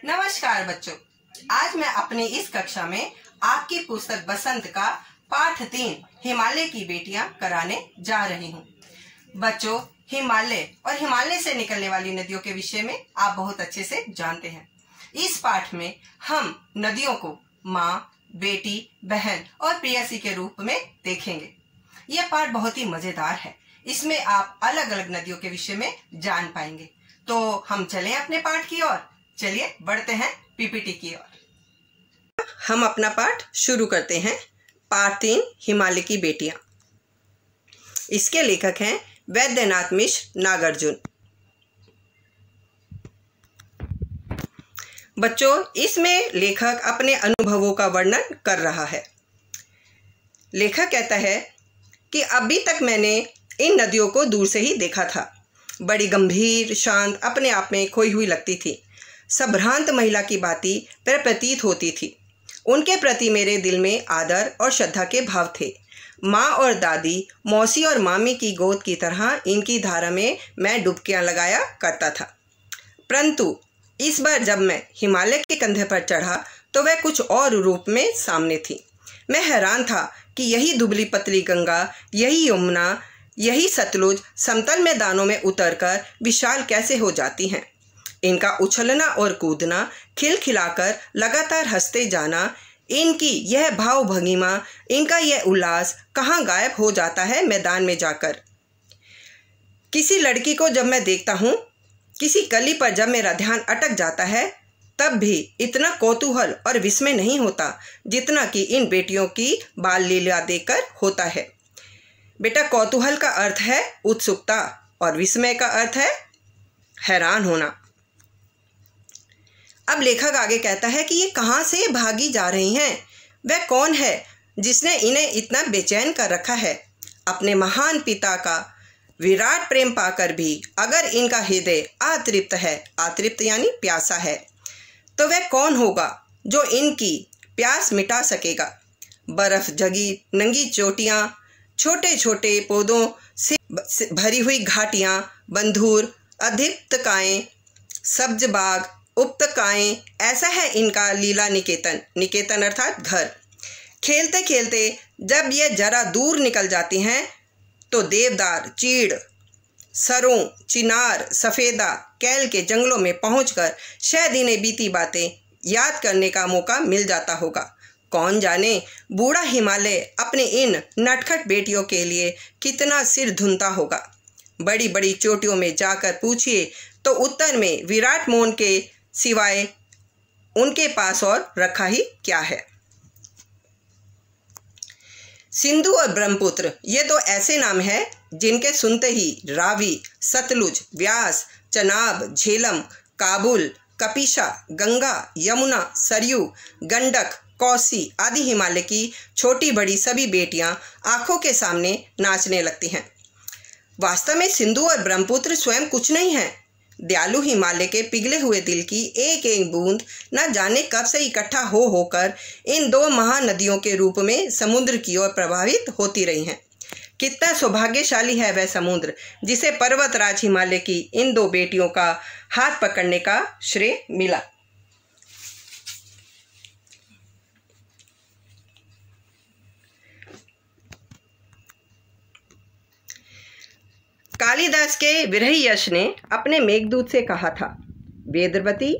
नमस्कार बच्चों, आज मैं अपनी इस कक्षा में आपकी पुस्तक बसंत का पाठ 3 हिमालय की बेटियां कराने जा रही हूं। बच्चों, हिमालय और हिमालय से निकलने वाली नदियों के विषय में आप बहुत अच्छे से जानते हैं। इस पाठ में हम नदियों को माँ, बेटी, बहन और प्रेयसी के रूप में देखेंगे। यह पाठ बहुत ही मजेदार है। इसमें आप अलग अलग नदियों के विषय में जान पाएंगे। तो हम चलें अपने पाठ की ओर। चलिए बढ़ते हैं पीपीटी की ओर। हम अपना पाठ शुरू करते हैं। पाठ 3 हिमालय की बेटियां। इसके लेखक हैं वैद्यनाथ मिश्र नागार्जुन। बच्चों, इसमें लेखक अपने अनुभवों का वर्णन कर रहा है। लेखक कहता है कि अभी तक मैंने इन नदियों को दूर से ही देखा था। बड़ी गंभीर, शांत, अपने आप में खोई हुई लगती थी। संभ्रांत महिला की भांति प्रतीत होती थी। उनके प्रति मेरे दिल में आदर और श्रद्धा के भाव थे। माँ और दादी, मौसी और मामी की गोद की तरह इनकी धारा में मैं डुबकियां लगाया करता था। परंतु इस बार जब मैं हिमालय के कंधे पर चढ़ा तो वह कुछ और रूप में सामने थी। मैं हैरान था कि यही दुबली पतली गंगा, यही यमुना, यही सतलुज समतल मैदानों में उतरकर विशाल कैसे हो जाती हैं। इनका उछलना और कूदना, खिलखिलाकर लगातार हंसते जाना, इनकी यह भाव भंगिमा, इनका यह उल्लास कहाँ गायब हो जाता है मैदान में जाकर। किसी लड़की को जब मैं देखता हूँ, किसी कली पर जब मेरा ध्यान अटक जाता है, तब भी इतना कौतूहल और विस्मय नहीं होता जितना कि इन बेटियों की बाल लीला देखकर होता है। बेटा, कौतूहल का अर्थ है उत्सुकता और विस्मय का अर्थ है हैरान होना। अब लेखक आगे कहता है कि ये कहाँ से भागी जा रही हैं? वह कौन है जिसने इन्हें इतना बेचैन कर रखा है? अपने महान पिता का विराट प्रेम पाकर भी अगर इनका हृदय अतृप्त है, अतृप्त यानी प्यासा है, तो वह कौन होगा जो इनकी प्यास मिटा सकेगा? बर्फ जगी नंगी चोटियाँ, छोटे छोटे पौधों से भरी हुई घाटियाँ, बंधुर अधिप्तकाएँ, सब्ज बाग, उपतकाएँ, ऐसा है इनका लीला निकेतन। निकेतन अर्थात घर। खेलते खेलते जब ये जरा दूर निकल जाती हैं तो देवदार, चीड़, सरों, चिनार, सफ़ेदा, कैल के जंगलों में पहुंचकर शायद इन्हें बीती बातें याद करने का मौका मिल जाता होगा। कौन जाने बूढ़ा हिमालय अपने इन नटखट बेटियों के लिए कितना सिर धुनता होगा। बड़ी बड़ी चोटियों में जाकर पूछिए तो उत्तर में विराट मोहन के सिवाय उनके पास और रखा ही क्या है। सिंधु और ब्रह्मपुत्र ये दो ऐसे नाम हैं जिनके सुनते ही रावी, सतलुज, व्यास, चनाब, झेलम, काबुल, कपिशा, गंगा, यमुना, सरयू, गंडक, कोसी आदि हिमालय की छोटी बड़ी सभी बेटियां आंखों के सामने नाचने लगती हैं। वास्तव में सिंधु और ब्रह्मपुत्र स्वयं कुछ नहीं है। दयालु हिमालय के पिघले हुए दिल की एक एक बूंद न जाने कब से इकट्ठा हो होकर इन दो महानदियों के रूप में समुद्र की ओर प्रवाहित होती रही हैं। कितना सौभाग्यशाली है वह समुद्र जिसे पर्वतराज हिमालय की इन दो बेटियों का हाथ पकड़ने का श्रेय मिला। कालिदास के विरही यश ने अपने मेघदूत से कहा था, वेदवती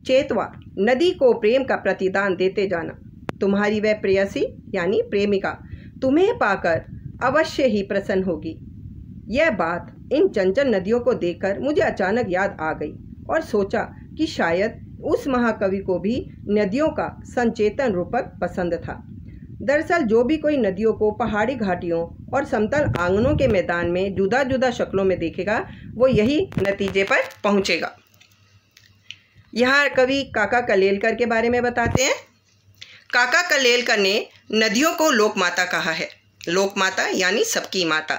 चेतवा, नदी को प्रेम का प्रतिदान देते जाना। तुम्हारी वह प्रेयसी यानी प्रेमिका तुम्हें पाकर अवश्य ही प्रसन्न होगी। यह बात इन चंचल नदियों को देखकर मुझे अचानक याद आ गई और सोचा कि शायद उस महाकवि को भी नदियों का संचेतन रूपक पसंद था। दरअसल जो भी कोई नदियों को पहाड़ी घाटियों और समतल आंगनों के मैदान में जुदा जुदा शक्लों में देखेगा, वो यही नतीजे पर पहुंचेगा। यहाँ कवि काका कलेलकर के बारे में बताते हैं। काका कलेलकर ने नदियों को लोकमाता कहा है। लोकमाता यानी सबकी माता।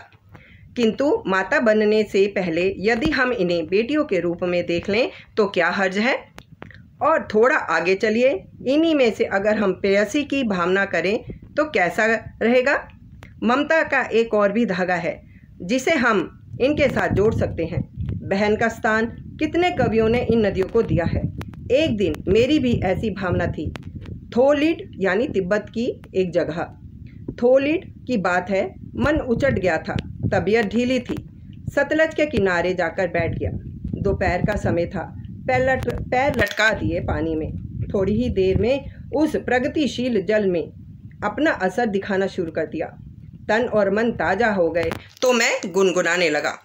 किंतु माता बनने से पहले यदि हम इन्हें बेटियों के रूप में देख लें तो क्या हर्ज है। और थोड़ा आगे चलिए, इन्हीं में से अगर हम प्रेयसी की भावना करें तो कैसा रहेगा। ममता का एक और भी धागा है जिसे हम इनके साथ जोड़ सकते हैं। बहन का स्थान कितने कवियों ने इन नदियों को दिया है। एक दिन मेरी भी ऐसी भावना थी। थोलिड यानी तिब्बत की एक जगह। थोलिड की बात है, मन उचट गया था, तबीयत ढीली थी। सतलज के किनारे जाकर बैठ गया। दोपहर का समय था। पैर लटका दिए पानी में। थोड़ी ही देर में उस प्रगतिशील जल में अपना असर दिखाना शुरू कर दिया। तन और मन ताज़ा हो गए तो मैं गुनगुनाने लगा।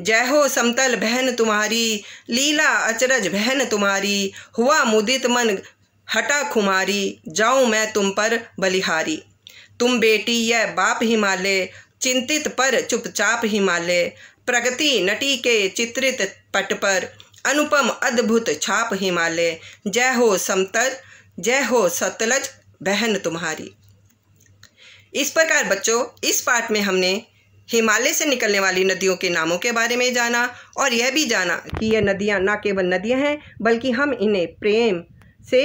जय हो समतल बहन तुम्हारी, लीला अचरज बहन तुम्हारी, हुआ मुदित मन हटा खुमारी, जाऊं मैं तुम पर बलिहारी। तुम बेटी यह बाप हिमालय, चिंतित पर चुपचाप हिमालय, प्रगति नटी के चित्रित पट पर, अनुपम अद्भुत छाप हिमालय। जय हो समतल, जय हो सतलज बहन तुम्हारी। इस प्रकार बच्चों, इस पाठ में हमने हिमालय से निकलने वाली नदियों के नामों के बारे में जाना और यह भी जाना कि यह नदियाँ ना केवल नदियाँ हैं, बल्कि हम इन्हें प्रेम से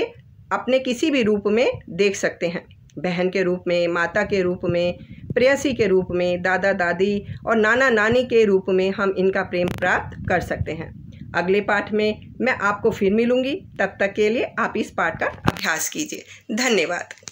अपने किसी भी रूप में देख सकते हैं। बहन के रूप में, माता के रूप में, प्रेयसी के रूप में, दादा दादी और नाना नानी के रूप में हम इनका प्रेम प्राप्त कर सकते हैं। अगले पाठ में मैं आपको फिर मिलूँगी। तब तक के लिए आप इस पाठ का अभ्यास कीजिए। धन्यवाद।